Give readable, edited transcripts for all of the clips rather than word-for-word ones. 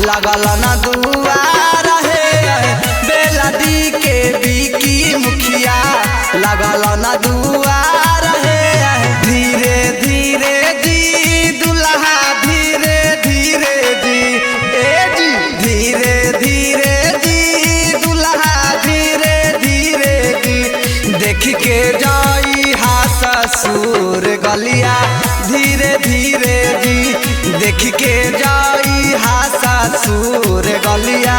लगल न दुआर है बेला दी के बिकी मुखिया लगल न दुआर है धीरे धीरे जी दुल्हा धीरे धीरे जी ए जी धीरे धीरे जी दुल्हा धीरे धीरे जी देख के जाई हा ससुर गलिया धीरे धीरे जी देख के जाई हा ससुर गलिया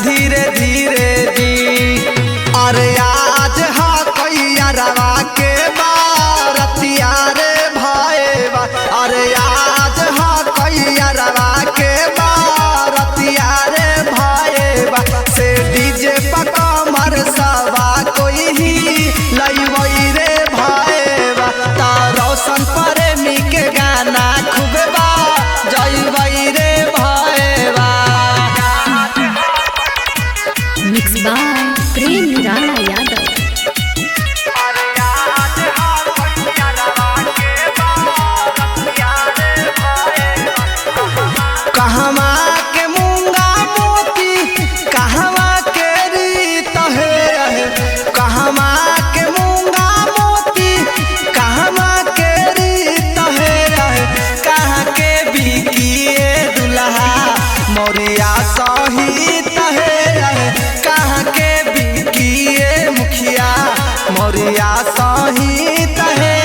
धीरे धीरे जी। अरे आज हा कैया रवा के बारतिया रे भाईवा अरे आज हा कैया रवा के बारतिया रे भाईवा से डीजे पर कमर सवा कोई ही लईवई रे भाईवा ता रोशन प्रेमी के गाना खूब बा जईवई रे भाईवा। मिक्स बाय प्रेम निराला यादव। कहवा के मूंगा मोती कहवा के रीत है कहवा के मूंगा मोती कहवा के रीत है कहाँ के बिकिए दुल्हा मोरिया सहित है कहाँ के बिकिए मुखिया मोरिया सहित है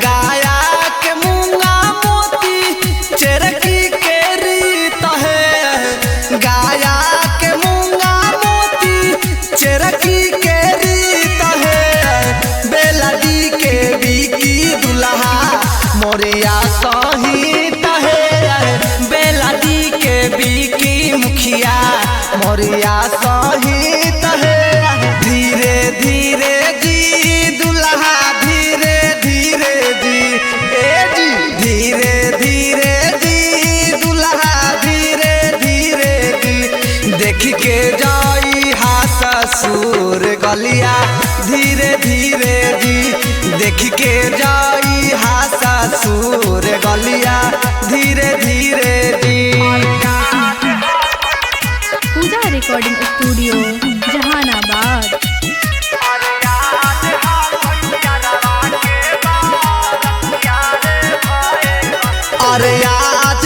गाया के मूंगा मोती चेरकी के रीत है गाया के मूंगा मोती चेरकी के रीत है बेलडी के बिकी दुल्हा मोरिया सहित है बेलडी के बिकी मुखिया मोरिया सहित है धीरे धीरे जी दुल्हा धीरे धीरे जी ए जी धीरे धीरे जी दुल्हा धीरे धीरे जी देख के जाई हा ससुर गलिया धीरे धीरे जी देख के जाई हा ससुर गलिया धीरे धीरे जी। पूजा रिकॉर्डिंग स्टूडियो जहानाबाद। अरे आज